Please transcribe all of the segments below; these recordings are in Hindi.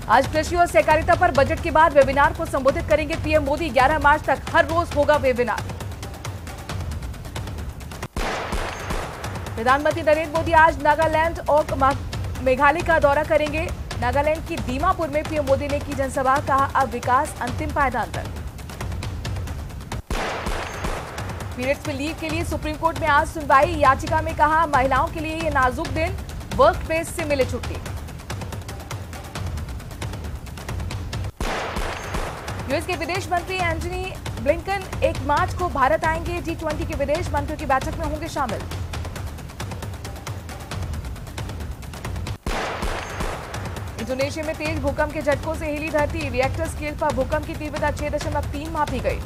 आज कृषि और सहकारिता पर बजट के बाद वेबिनार को संबोधित करेंगे पीएम मोदी। 11 मार्च तक हर रोज होगा वेबिनार। प्रधानमंत्री नरेंद्र मोदी आज नागालैंड और मेघालय का दौरा करेंगे। नागालैंड की दीमापुर में पीएम मोदी ने की जनसभा, कहा अब विकास अंतिम पायदान पर। पीरियड्स में लीव के लिए सुप्रीम कोर्ट में आज सुनवाई। याचिका में कहा महिलाओं के लिए ये नाजुक दिन, वर्क प्लेस से मिले छुट्टी। यूएस के विदेश मंत्री एंटनी ब्लिंकन 1 मार्च को भारत आएंगे। G20 के विदेश मंत्रियों की बैठक में होंगे शामिल। इंडोनेशिया में तेज भूकंप के झटकों से हिली धरती। रिएक्टर स्केल पर भूकंप की तीव्रता 6.3 मापी गई।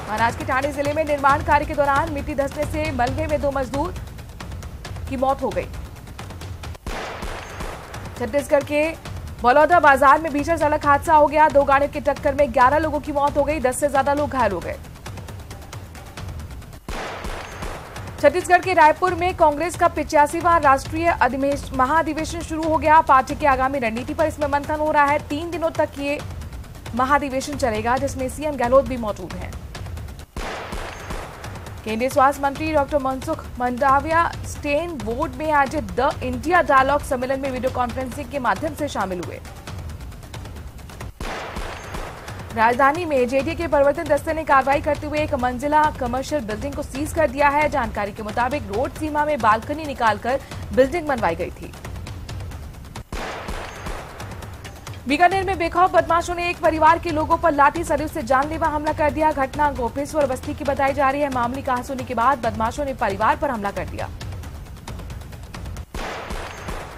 महाराष्ट्र के ठाणे जिले में निर्माण कार्य के दौरान मिट्टी धंसने से मलबे में 2 मजदूर की मौत हो गई। छत्तीसगढ़ के बलौदा बाजार में भीषण सड़क हादसा हो गया। 2 गाड़ियों की टक्कर में 11 लोगों की मौत हो गई, 10 से ज्यादा लोग घायल हो गए। छत्तीसगढ़ के रायपुर में कांग्रेस का 85वां राष्ट्रीय महाधिवेशन शुरू हो गया। पार्टी की आगामी रणनीति पर इसमें मंथन हो रहा है। 3 दिनों तक ये महाधिवेशन चलेगा, जिसमें सीएम गहलोत भी मौजूद हैं। केंद्रीय स्वास्थ्य मंत्री डॉक्टर मनसुख मंडाविया स्टेन बोर्ड में आयोजित द इंडिया डायलॉग सम्मेलन में वीडियो कॉन्फ्रेंसिंग के माध्यम से शामिल हुए। राजधानी में जेडीए के प्रवर्तन दस्ते ने कार्रवाई करते हुए 1 मंजिला कमर्शियल बिल्डिंग को सीज कर दिया है। जानकारी के मुताबिक रोड सीमा में बालकनी निकालकर बिल्डिंग बनवाई गई थी। बीकानेर में बेखौफ बदमाशों ने एक परिवार के लोगों पर लाठी सरियों से जानलेवा हमला कर दिया। घटना गोपेश्वर बस्ती की बताई जा रही है। मामूली कहासुनी के बाद बदमाशों ने परिवार पर हमला कर दिया।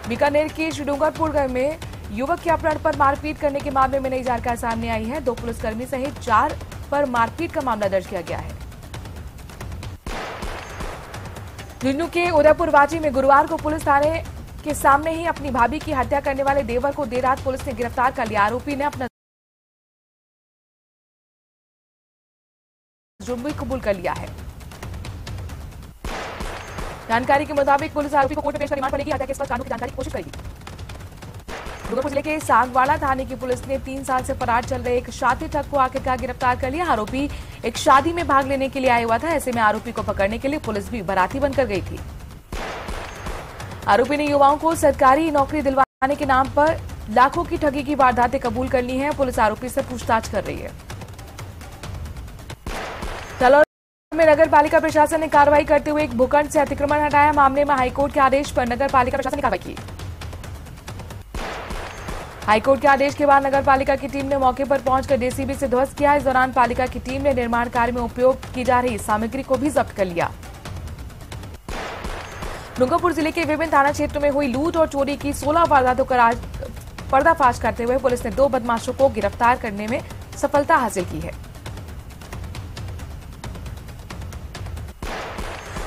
बीकानेर के श्रीडूंगरपुर में युवक के अपहरण पर मारपीट करने के मामले में नई जानकारी सामने आई है। 2 पुलिसकर्मी सहित 4 पर मारपीट का मामला दर्ज किया गया है। झुंझुनू के उदयपुर वाची में गुरुवार को पुलिस थाने के सामने ही अपनी भाभी की हत्या करने वाले देवर को देर रात पुलिस ने गिरफ्तार कर लिया। आरोपी ने अपना जुर्म भी कबूल कर लिया है। जानकारी के मुताबिक पुलिस आरोपी को कोर्ट में पेश कर रिमांड पर लेगी। हत्या के इस कानून की जानकारी की कोशिश करेगी। डूंगरपुर जिले के सागवाड़ा थाने की पुलिस ने 3 साल से फरार चल रहे एक शादी ठग को आखिरकार गिरफ्तार कर लिया। आरोपी एक शादी में भाग लेने के लिए आया हुआ था। ऐसे में आरोपी को पकड़ने के लिए पुलिस भी बाराती बनकर गई थी। आरोपी ने युवाओं को सरकारी नौकरी दिलवाने के नाम पर लाखों की ठगी की वारदातें कबूल कर ली हैं। पुलिस आरोपी से पूछताछ कर रही है। जालौर में नगर पालिका प्रशासन ने कार्रवाई करते हुए एक भूखंड से अतिक्रमण हटाया। मामले में हाईकोर्ट के आदेश पर नगर पालिका प्रशासन ने कार्रवाई की। हाईकोर्ट के आदेश के बाद नगर पालिका की टीम ने मौके पर पहुंचकर जेसीबी से ध्वस्त किया। इस दौरान पालिका की टीम ने निर्माण कार्य में उपयोग की जा रही सामग्री को भी जब्त कर लिया। डूंगरपुर जिले के विभिन्न थाना क्षेत्रों में हुई लूट और चोरी की 16 वारदातों का पर्दाफाश करते हुए पुलिस ने 2 बदमाशों को गिरफ्तार करने में सफलता हासिल की है।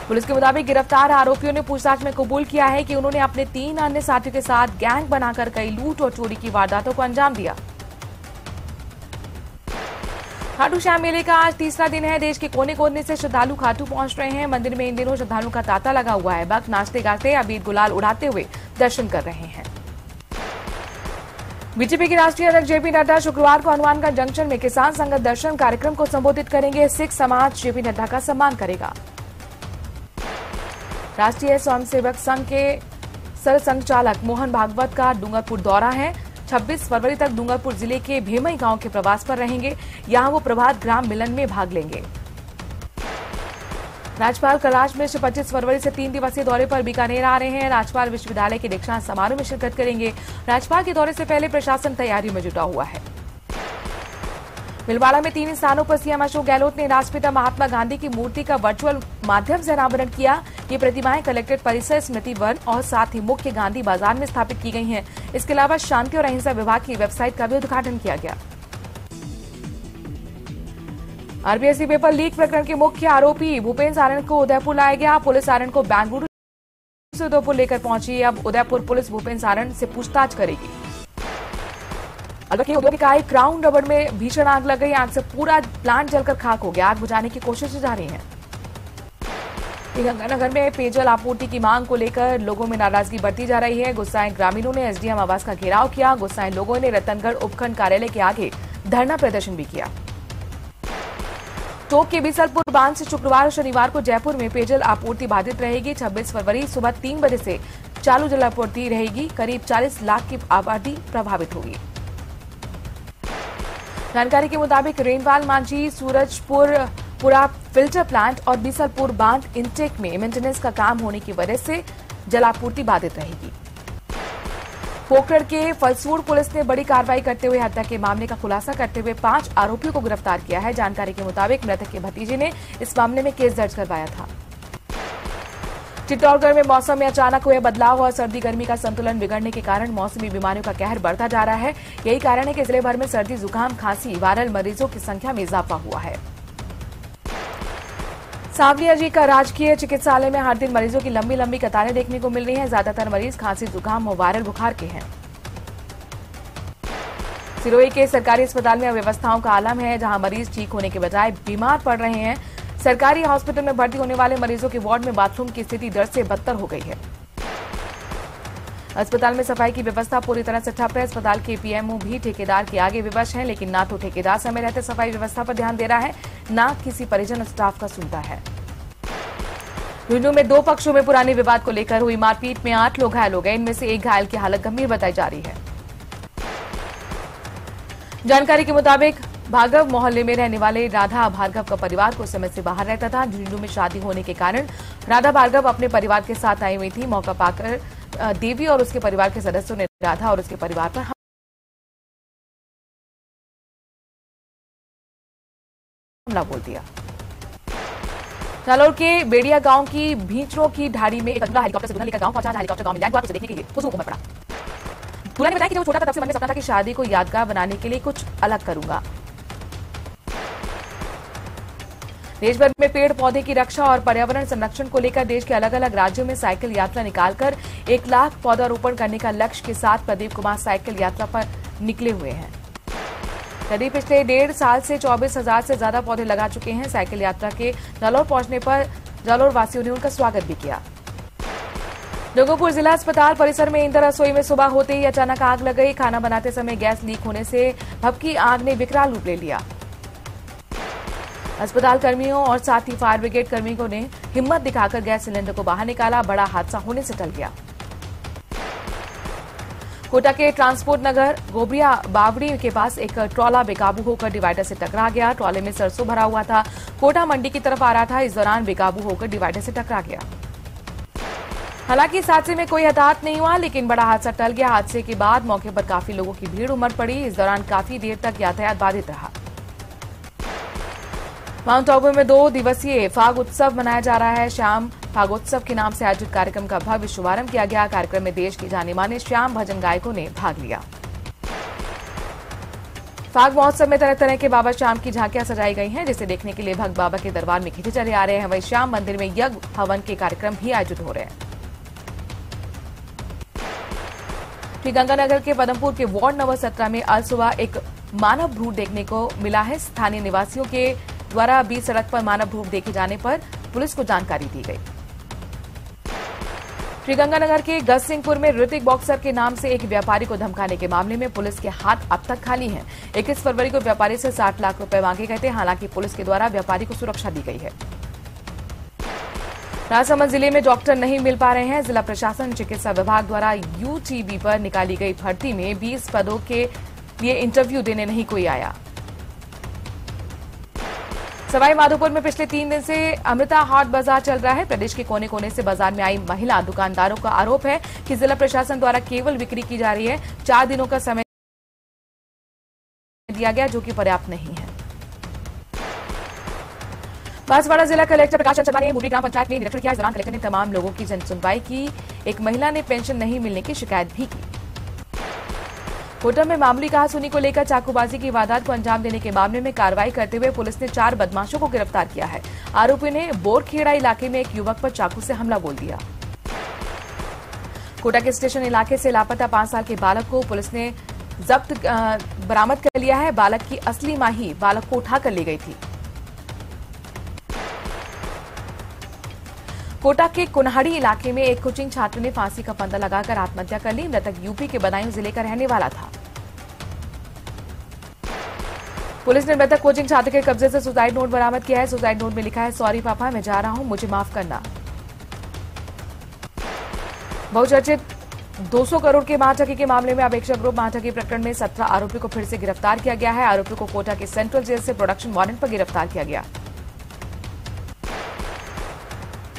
पुलिस के मुताबिक गिरफ्तार आरोपियों ने पूछताछ में कबूल किया है कि उन्होंने अपने 3 अन्य साथियों के साथ गैंग बनाकर कई लूट और चोरी की वारदातों को अंजाम दिया। खाटू श्याम मेले का आज 3रा दिन है। देश के कोने कोने से श्रद्धालु खाटू पहुंच रहे हैं। मंदिर में इन दिनों श्रद्धालुओं का तांता लगा हुआ है। भक्त नाचते गाते अबीर गुलाल उड़ाते हुए दर्शन कर रहे हैं। बीजेपी के राष्ट्रीय अध्यक्ष जेपी नड्डा शुक्रवार को हनुमानगढ़ जंक्शन में किसान संगत दर्शन कार्यक्रम को संबोधित करेंगे। सिख समाज जेपी नड्डा का सम्मान करेगा। राष्ट्रीय स्वयंसेवक संघ के सरसंघचालक मोहन भागवत का डूंगरपुर दौरा है। 26 फरवरी तक डूंगरपुर जिले के भेमई गांव के प्रवास पर रहेंगे। यहां वो प्रभात ग्राम मिलन में भाग लेंगे। राज्यपाल कैलाश मिश्र 25 फरवरी से 3 दिवसीय दौरे पर बीकानेर आ रहे हैं। राज्यपाल विश्वविद्यालय के दीक्षांत समारोह में शिरकत करेंगे। राज्यपाल के दौरे से पहले प्रशासन तैयारी में जुटा हुआ है। भीलवाड़ा में 3 स्थानों पर सीएम अशोक गहलोत ने राष्ट्रपिता महात्मा गांधी की मूर्ति का वर्चुअल माध्यम से अनावरण किया। ये प्रतिमाएं कलेक्ट्रेट परिसर, स्मृति वन और साथ ही मुख्य गांधी बाजार में स्थापित की गई हैं। इसके अलावा शांति और अहिंसा विभाग की वेबसाइट का भी उद्घाटन किया गया। आरबीएसई पेपर लीक प्रकरण के मुख्य आरोपी भूपेन्द्र सारण को उदयपुर लाया गया। पुलिस सारण को बेंगलुरु से उदयपुर लेकर पहुंची। अब उदयपुर पुलिस भूपेन्द्र सारण से पूछताछ करेगी। अलग के उद्योग इकाई क्राउन रबड़ में भीषण आग लग गई। आग से पूरा प्लांट जलकर खाक हो गया। आग बुझाने की कोशिशें जारी हैं। गंगानगर में पेयजल आपूर्ति की मांग को लेकर लोगों में नाराजगी बढ़ती जा रही है। गुस्साए ग्रामीणों ने एसडीएम आवास का घेराव किया। गुस्साए लोगों ने रतनगढ़ उपखंड कार्यालय के आगे धरना प्रदर्शन भी किया। टोंक के बीसलपुर बांध से शुक्रवार और शनिवार को जयपुर में पेयजल आपूर्ति बाधित रहेगी। 26 फरवरी सुबह 3 बजे से चालू जलापूर्ति रहेगी। करीब 40 लाख की आबादी प्रभावित होगी। जानकारी के मुताबिक रेनवाल मांझी, सूरजपुर पुरा फिल्टर प्लांट और बीसलपुर बांध इंटेक में मेंटेनेंस का काम होने की वजह से जलापूर्ति बाधित रहेगी। पोखरण के फलसूड़ पुलिस ने बड़ी कार्रवाई करते हुए हत्या के मामले का खुलासा करते हुए 5 आरोपियों को गिरफ्तार किया है। जानकारी के मुताबिक मृतक के भतीजे ने इस मामले में केस दर्ज करवाया था। चित्तौड़गढ़ में मौसम में अचानक हुए बदलाव और सर्दी गर्मी का संतुलन बिगड़ने के कारण मौसमी बीमारियों का कहर बढ़ता जा रहा है। यही कारण है कि जिले भर में सर्दी, जुकाम, खांसी, वायरल मरीजों की संख्या में इजाफा हुआ है। सांवलिया जी का राजकीय चिकित्सालय में हर दिन मरीजों की लंबी लंबी कतारें देखने को मिल रही हैं। ज्यादातर मरीज खांसी, जुकाम और वायरल बुखार के हैं। सिरोही के सरकारी अस्पताल में अव्यवस्थाओं का आलम है, जहां मरीज ठीक होने के बजाय बीमार पड़ रहे हैं। सरकारी हॉस्पिटल में भर्ती होने वाले मरीजों के वार्ड में बाथरूम की स्थिति दर्द से बदतर हो गई है। अस्पताल में सफाई की व्यवस्था पूरी तरह से ठप है। अस्पताल के पीएमओ भी ठेकेदार के आगे विवश है, लेकिन ना तो ठेकेदार समय रहते सफाई व्यवस्था पर ध्यान दे रहा है, ना किसी परिजन और स्टाफ का सुनता है। झुंझुनू में 2 पक्षों में पुराने विवाद को लेकर हुई मारपीट में 8 लोग घायल हो गए। इनमें से एक घायल की हालत गंभीर बताई जा रही है। जानकारी के मुताबिक भार्गव मोहल्ले में रहने वाले राधा भार्गव का परिवार कुछ समय से बाहर रहता था। झुंझुनू में शादी होने के कारण राधा भार्गव अपने परिवार के साथ आई हुई थी। मौका पाकर देवी और उसके परिवार के सदस्यों ने राधा और उसके परिवार पर हमला बोल दिया। जालौर के बेड़िया गांव की भींचरों की ढाड़ी में एक अगला हेलीकॉप्टर से दूल्हा लेकर गांव पहुंचा। हेलीकॉप्टर गांव में लैंड हुआ, उसे देखने के लिए उसको घूमना पड़ा। दूल्हा ने बताया कि जब छोटा था तब से मन में सपना था कि शादी को यादगार बनाने के लिए कुछ अलग करूंगा। देश भर में पेड़ पौधे की रक्षा और पर्यावरण संरक्षण को लेकर देश के अलग अलग राज्यों में साइकिल यात्रा निकालकर 1 लाख पौधारोपण करने का लक्ष्य के साथ प्रदीप कुमार साइकिल यात्रा पर निकले हुए हैं। प्रदीप पिछले 1.5 साल से 24,000 से ज्यादा पौधे लगा चुके हैं। साइकिल यात्रा के जालौर पहुंचने पर जालौर वासियों ने उनका स्वागत भी किया। डूंगरपुर जिला अस्पताल परिसर में इंदिरा रसोई में सुबह होते ही अचानक आग लग गई। खाना बनाते समय गैस लीक होने से भभकी आग ने विकराल रूप ले लिया। अस्पताल कर्मियों और साथ ही फायर ब्रिगेड कर्मियों ने हिम्मत दिखाकर गैस सिलेंडर को बाहर निकाला। बड़ा हादसा होने से टल गया। कोटा के ट्रांसपोर्ट नगर गोबरिया बावड़ी के पास एक ट्रॉला बेकाबू होकर डिवाइडर से टकरा गया। ट्रॉले में सरसों भरा हुआ था, कोटा मंडी की तरफ आ रहा था। इस दौरान बेकाबू होकर डिवाइडर से टकरा गया। हालांकि इस हादसे में कोई हताहत नहीं हुआ, लेकिन बड़ा हादसा टल गया। हादसे के बाद मौके पर काफी लोगों की भीड़ उमड़ पड़ी। इस दौरान काफी देर तक यातायात बाधित रहा। माउंट आबू में 2 दिवसीय फाग उत्सव मनाया जा रहा है। श्याम फागोत्सव के नाम से आयोजित कार्यक्रम का भव्य शुभारंभ किया गया। कार्यक्रम में देश के जाने माने श्याम भजन गायकों ने भाग लिया। फाग महोत्सव में तरह तरह के बाबा श्याम की झांकियां सजाई गई हैं, जिसे देखने के लिए भक्त बाबा के दरबार में खींचे चले आ रहे हैं। वहीं श्याम मंदिर में यज्ञ हवन के कार्यक्रम भी आयोजित हो रहे हैं। श्रीगंगानगर के पदमपुर के वार्ड नंबर 17 में आज सुबह एक मानव भ्रूण देखने को मिला है। स्थानीय निवासियों के द्वारा बीच सड़क पर मानव भ्रूण देखे जाने पर पुलिस को जानकारी दी गई। श्रीगंगानगर के गजसिंहपुर में ऋतिक बॉक्सर के नाम से एक व्यापारी को धमकाने के मामले में पुलिस के हाथ अब तक खाली हैं। 21 फरवरी को व्यापारी से 60 लाख रुपए मांगे गए थे। हालांकि पुलिस के द्वारा व्यापारी को सुरक्षा दी गई है। राजसमंद जिले में डॉक्टर नहीं मिल पा रहे हैं। जिला प्रशासन चिकित्सा विभाग द्वारा यूटीबी पर निकाली गई भर्ती में 20 पदों के लिए इंटरव्यू देने नहीं कोई आया। सवाई माधोपुर में पिछले 3 दिन से अमृता हाट बाजार चल रहा है। प्रदेश के कोने कोने से बाजार में आई महिला दुकानदारों का आरोप है कि जिला प्रशासन द्वारा केवल बिक्री की जा रही है। 4 दिनों का समय दिया गया, जो कि पर्याप्त नहीं है। बांसवाड़ा जिला कलेक्टर प्रकाश चंद्र ने मुंडी ग्राम पंचायत में निरीक्षण किया। इस दौरान कलेक्टर ने तमाम लोगों की जन सुनवाई की। एक महिला ने पेंशन नहीं मिलने की शिकायत भी की। कोटा में मामूली कहासुनी को लेकर चाकूबाजी की वारदात को अंजाम देने के मामले में कार्रवाई करते हुए पुलिस ने 4 बदमाशों को गिरफ्तार किया है। आरोपी ने बोरखेड़ा इलाके में एक युवक पर चाकू से हमला बोल दिया। कोटा के स्टेशन इलाके से लापता 5 साल के बालक को पुलिस ने बरामद कर लिया है। बालक की असली मां ही बालक को उठाकर ले गई थी। कोटा के कुन्हाड़ी इलाके में एक कोचिंग छात्र ने फांसी का फंदा लगाकर आत्महत्या कर ली। मृतक यूपी के बदायूं जिले का रहने वाला था। पुलिस ने मृतक कोचिंग छात्र के कब्जे से सुसाइड नोट बरामद किया है। सुसाइड नोट में लिखा है, सॉरी पापा, मैं जा रहा हूं, मुझे माफ करना। बहुचर्चित 200 करोड़ के महाठगी के मामले में अपेक्षा ग्रुप महाठगी प्रकरण में 17 आरोपियों को फिर से गिरफ्तार किया गया है। आरोपियों को कोटा के सेंट्रल जेल से प्रोडक्शन वारंट पर गिरफ्तार किया गया।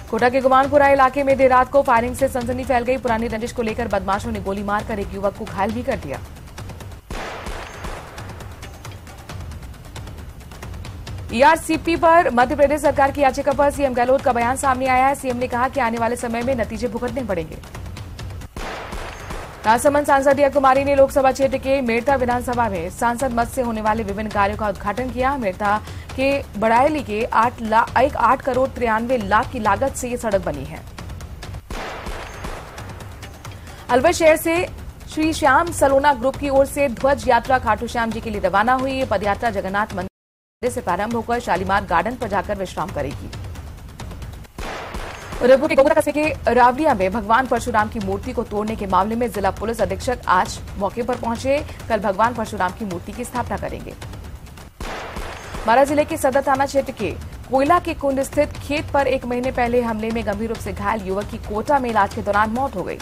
कोटा के गुमानपुरा इलाके में देर रात को फायरिंग से सनसनी फैल गई। पुरानी रंजिश को लेकर बदमाशों ने गोली मारकर एक युवक को घायल भी कर दिया। ईआरसीपी पर मध्य प्रदेश सरकार की याचिका पर सीएम गहलोत का बयान सामने आया है। सीएम ने कहा कि आने वाले समय में नतीजे भुगतने पड़ेंगे। राजसमंद सांसद दिया कुमारी ने लोकसभा क्षेत्र के मेड़ता विधानसभा में सांसद मद से होने वाले विभिन्न कार्यों का उद्घाटन किया। मेड़ता के बड़ायली के 8 करोड़ 93 लाख की लागत से ये सड़क बनी है। अलवर शहर से श्री श्याम सलोना ग्रुप की ओर से ध्वज यात्रा खाटू श्याम जी के लिए रवाना हुई। ये पदयात्रा जगन्नाथ मंदिर से प्रारंभ होकर शालीमार गार्डन पर जाकर विश्राम करेगी। उदयपुर के गोगरा कस्बे के रावलिया में भगवान परशुराम की मूर्ति को तोड़ने के मामले में जिला पुलिस अधीक्षक आज मौके पर पहुंचे। कल भगवान परशुराम की मूर्ति की स्थापना करेंगे। बारां जिले के सदर थाना क्षेत्र के कोयला के कुंड स्थित खेत पर 1 महीने पहले हमले में गंभीर रूप से घायल युवक की कोटा में इलाज के दौरान मौत हो गई।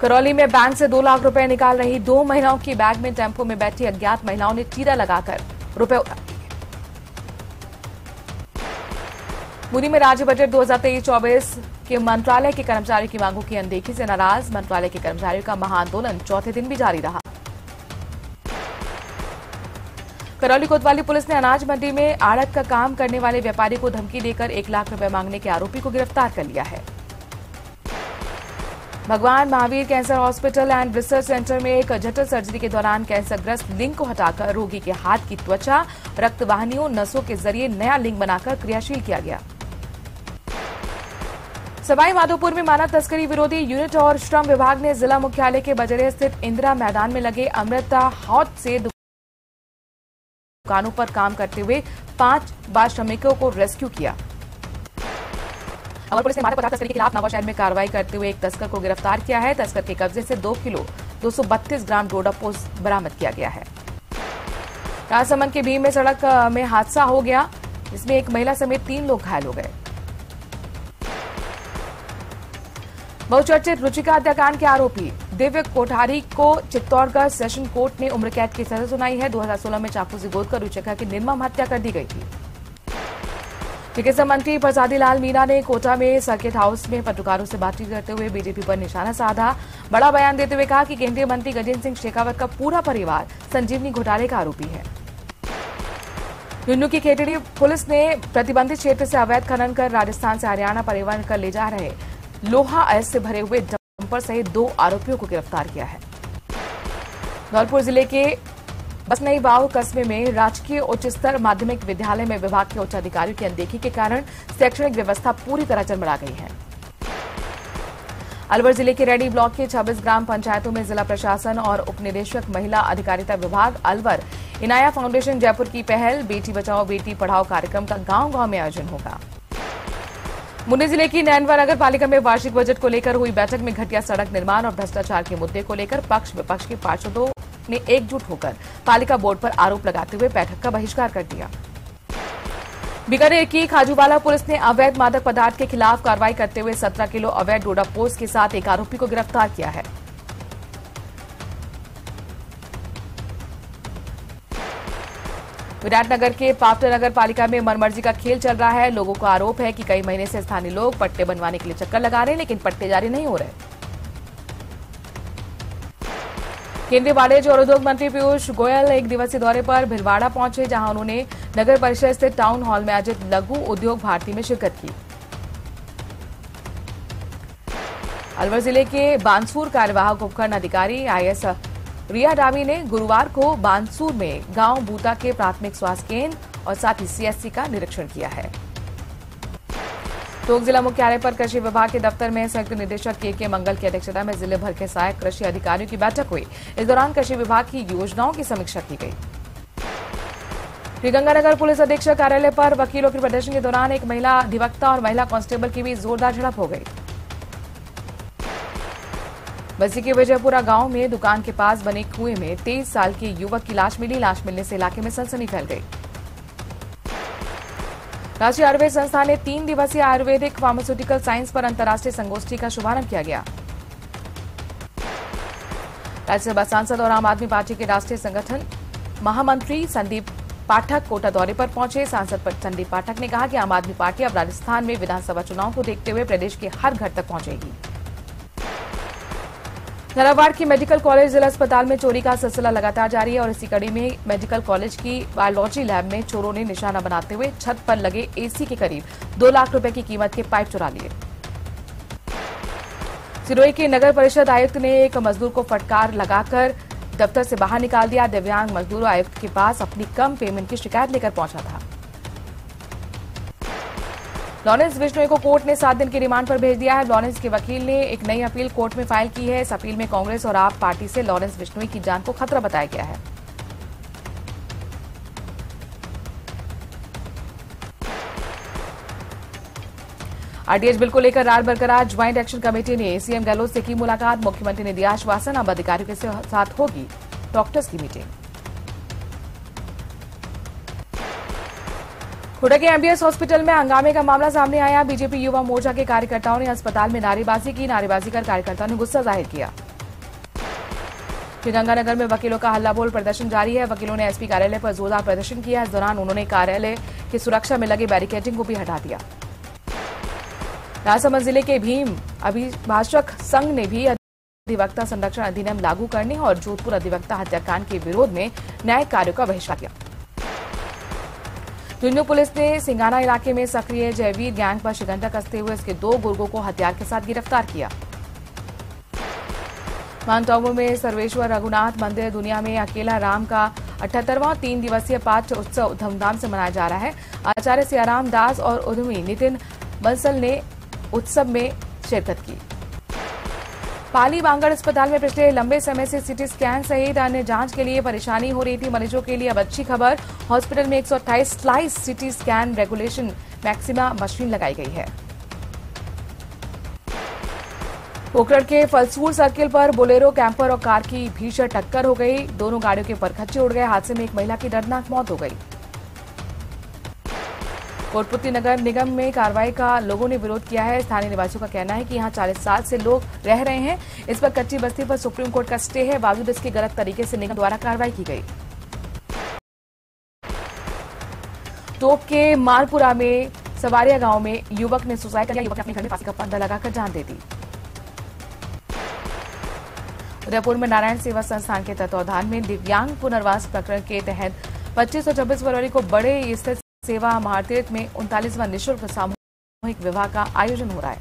करौली में बैंक से 2 लाख रुपए निकाल रही 2 महिलाओं की बैग में टेम्पो में बैठी अज्ञात महिलाओं ने चीरा लगाकर रुपए उड़ा दिए। मुनी में राज्य बजट 2023-24 के मंत्रालय के कर्मचारियों की मांगों की अनदेखी से नाराज मंत्रालय के कर्मचारियों का महाआंदोलन चौथे दिन भी जारी रहा। करौली कोतवाली पुलिस ने अनाज मंडी में आड़त का काम करने वाले व्यापारी को धमकी देकर 1 लाख रुपए मांगने के आरोपी को गिरफ्तार कर लिया है। भगवान Mahavir cancer hospital and research centre में एक जटिल सर्जरी के दौरान कैंसरग्रस्त लिंग को हटाकर रोगी के हाथ की त्वचा, रक्त वाहिनियों, नसों के जरिए नया लिंग बनाकर क्रियाशील किया गया। सवाई माधोपुर में मानव तस्करी विरोधी यूनिट और श्रम विभाग ने जिला मुख्यालय के बजरे स्थित इंदिरा मैदान में लगे अमृता हॉट से दुकानों पर काम करते हुए 5 बाल श्रमिकों को रेस्क्यू किया। अवर पुलिस ने मादक पदार्थ तस्करी के खिलाफ नवा शहर में कार्रवाई करते हुए एक तस्कर को गिरफ्तार किया है। तस्कर के कब्जे से 2 किलो 232 ग्राम डोडा पोस्ट बरामद किया गया है। राजसमंद के भीम में सड़क में हादसा हो गया, जिसमें एक महिला समेत 3 लोग घायल हो गए। बहुचर्चित रुचिका हत्याकांड के आरोपी दिव्य कोठारी को चित्तौड़गढ़ सेशन कोर्ट ने उम्र कैद की सजा सुनाई है। 2016 में चाकू से गोदकर रुचिका की निर्मम हत्या कर दी गई थी। चिकित्सा मंत्री प्रसादी लाल मीणा ने कोटा में सर्किट हाउस में पत्रकारों से बातचीत करते हुए बीजेपी पर निशाना साधा। बड़ा बयान देते हुए कहा कि केंद्रीय मंत्री गजेंद्र सिंह शेखावत का पूरा परिवार संजीवनी घोटाले का आरोपी है। झुंझुनू की खेतड़ी पुलिस ने प्रतिबंधित क्षेत्र से अवैध खनन कर राजस्थान से हरियाणा परिवहन कर ले जा रहे लोहा अयस्क से भरे हुए डंपर सहित 2 आरोपियों को गिरफ्तार किया है। धौलपुर जिले के बसनई बाव कस्बे में राजकीय उच्च स्तर माध्यमिक विद्यालय में विभाग के उच्च अधिकारियों की अनदेखी के कारण शैक्षणिक व्यवस्था पूरी तरह चरमरा गई है। अलवर जिले के रेडी ब्लॉक के 26 ग्राम पंचायतों में जिला प्रशासन और उपनिदेशक महिला अधिकारिता विभाग अलवर इनाया फाउंडेशन जयपुर की पहल बेटी बचाओ बेटी पढ़ाओ कार्यक्रम का गांव-गांव में आयोजन होगा। मुंडी जिले की नैनवा नगर पालिका में वार्षिक बजट को लेकर हुई बैठक में घटिया सड़क निर्माण और भ्रष्टाचार के मुद्दे को लेकर पक्ष विपक्ष के पार्षदों ने एकजुट होकर पालिका बोर्ड पर आरोप लगाते हुए बैठक का बहिष्कार कर दिया। बीकानेर की खाजूवाला पुलिस ने अवैध मादक पदार्थ के खिलाफ कार्रवाई करते हुए 17 किलो अवैध डोडा पोस्ट के साथ एक आरोपी को गिरफ्तार किया है। विराटनगर के पावटा नगर पालिका में मनमर्जी का खेल चल रहा है। लोगों का आरोप है कि कई महीने से स्थानीय लोग पट्टे बनवाने के लिए चक्कर लगा रहे हैं, लेकिन पट्टे जारी नहीं हो रहे। केंद्रीय वाणिज्य और उद्योग मंत्री पीयूष गोयल एक दिवसीय दौरे पर भिलवाड़ा पहुंचे, जहां उन्होंने नगर परिषद स्थित टाउन हॉल में आयोजित लघु उद्योग भारती में शिरकत की। अलवर जिले के बानसूर कार्यवाहक उपखंड अधिकारी आईएएस रिया डावी ने गुरुवार को बानसूर में गांव बूता के प्राथमिक स्वास्थ्य केंद्र और साथ ही सीएससी का निरीक्षण किया है। टोंक जिला मुख्यालय पर कृषि विभाग के दफ्तर में संयुक्त निदेशक के मंगल की अध्यक्षता में जिले भर के सहायक कृषि अधिकारियों की बैठक हुई। इस दौरान कृषि विभाग की योजनाओं की समीक्षा की गई। श्रीगंगानगर पुलिस अधीक्षक कार्यालय पर वकीलों के प्रदर्शन के दौरान एक महिला अधिवक्ता और महिला कांस्टेबल की भी जोरदार झड़प हो गई। बस्ती के विजयपुरा गांव में दुकान के पास बने कुएं में 23 साल के युवक की लाश मिली। लाश मिलने से इलाके में सनसनी फैल गई। राष्ट्रीय आयुर्वेद संस्थान ने 3 दिवसीय आयुर्वेदिक फार्मास्यूटिकल साइंस पर अंतर्राष्ट्रीय संगोष्ठी का शुभारंभ किया गया। राज्यसभा सांसद और आम आदमी पार्टी के राष्ट्रीय संगठन महामंत्री संदीप पाठक कोटा दौरे पर पहुंचे। सांसद संदीप पाठक ने कहा कि आम आदमी पार्टी अब राजस्थान में विधानसभा चुनाव को देखते हुए प्रदेश के हर घर तक पहुंचेगी। झालावाड़ की मेडिकल कॉलेज जिला अस्पताल में चोरी का सिलसिला लगातार जारी है और इसी कड़ी में मेडिकल कॉलेज की बायोलॉजी लैब में चोरों ने निशाना बनाते हुए छत पर लगे एसी के करीब 2 लाख रुपए की कीमत के पाइप चुरा लिए। सिरोही के नगर परिषद आयुक्त ने एक मजदूर को फटकार लगाकर दफ्तर से बाहर निकाल दिया। दिव्यांग मजदूर आयुक्त के पास अपनी कम पेमेंट की शिकायत लेकर पहुंचा था। लॉरेंस बिश्नोई को कोर्ट ने 7 दिन की रिमांड पर भेज दिया है। लॉरेंस के वकील ने एक नई अपील कोर्ट में फाइल की है। इस अपील में कांग्रेस और आप पार्टी से लॉरेंस बिश्नोई की जान को खतरा बताया गया है। आरटीएच बिल को लेकर रार बरकरार। ज्वाइंट एक्शन कमेटी ने सीएम गहलोत से की मुलाकात। मुख्यमंत्री ने दिया आश्वासन, अब अधिकारियों के साथ होगी डॉक्टर्स की मीटिंग। खुड़ा के एमबीएस हॉस्पिटल में हंगामे का मामला सामने आया। बीजेपी युवा मोर्चा के कार्यकर्ताओं ने अस्पताल में नारेबाजी की। नारेबाजी कर कार्यकर्ताओं ने गुस्सा जाहिर किया। श्रीगंगानगर में वकीलों का हल्ला बोल प्रदर्शन जारी है। वकीलों ने एसपी कार्यालय पर जोरदार प्रदर्शन किया। इस दौरान उन्होंने कार्यालय की सुरक्षा में लगे बैरिकेडिंग को भी हटा दिया। राजसमंद जिले के भीम अभिभाषक संघ ने भी अधिवक्ता संरक्षण अधिनियम लागू करने और जोधपुर अधिवक्ता हत्याकांड के विरोध में न्यायिक कार्यों का बहिष्कार किया। झुंझुनू पुलिस ने सिंगाना इलाके में सक्रिय जयवीर गैंग पर शिकंजा कसते हुए इसके 2 गुर्गों को हथियार के साथ गिरफ्तार किया। माउंट आबू में सर्वेश्वर रघुनाथ मंदिर दुनिया में अकेला राम का 78वां 3 दिवसीय पाठ उत्सव धूमधाम से मनाया जा रहा है। आचार्य सियाराम दास और उद्यमी नितिन बंसल ने उत्सव में शिरकत की। पाली बांगड़ अस्पताल में पिछले लंबे समय से सीटी स्कैन सहित अन्य जांच के लिए परेशानी हो रही थी। मरीजों के लिए अब अच्छी खबर, हॉस्पिटल में 128 slice CT scan regulation maxima machine लगाई गई है। पोखरण के फलसूर सर्किल पर बोलेरो कैंपर और कार की भीषण टक्कर हो गई। दोनों गाड़ियों के परखच्चे उड़ गए। हादसे में एक महिला की दर्दनाक मौत हो गई। कोटपुतली नगर निगम में कार्रवाई का लोगों ने विरोध किया है। स्थानीय निवासियों का कहना है कि यहां 40 साल से लोग रह रहे हैं। इस पर कच्ची बस्ती पर सुप्रीम कोर्ट का स्टे है, बावजूद इसके गलत तरीके से निगम द्वारा कार्रवाई की गई। टोक के मालपुरा में सवारिया गांव में युवक ने सुसाइड कर लिया। युवक ने अपने घर में फांसी का फंदा लगाकर जान दे दी। उदयपुर में नारायण सेवा संस्थान के तत्वावधान में दिव्यांग पुनर्वास प्रकरण के तहत 25 और 26 फरवरी को बड़े स्थित सेवा महातीर्थ में 39वां निःशुल्क सामूहिक विवाह का आयोजन हो रहा है।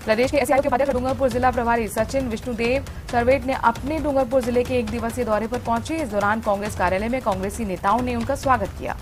प्रदेश के एसआईओ के उपाध्यक्ष डूंगरपुर जिला प्रभारी सचिन विष्णुदेव सर्वेट ने अपने डूंगरपुर जिले के 1 दिवसीय दौरे पर पहुंचे। इस दौरान कांग्रेस कार्यालय में कांग्रेसी नेताओं ने उनका स्वागत किया।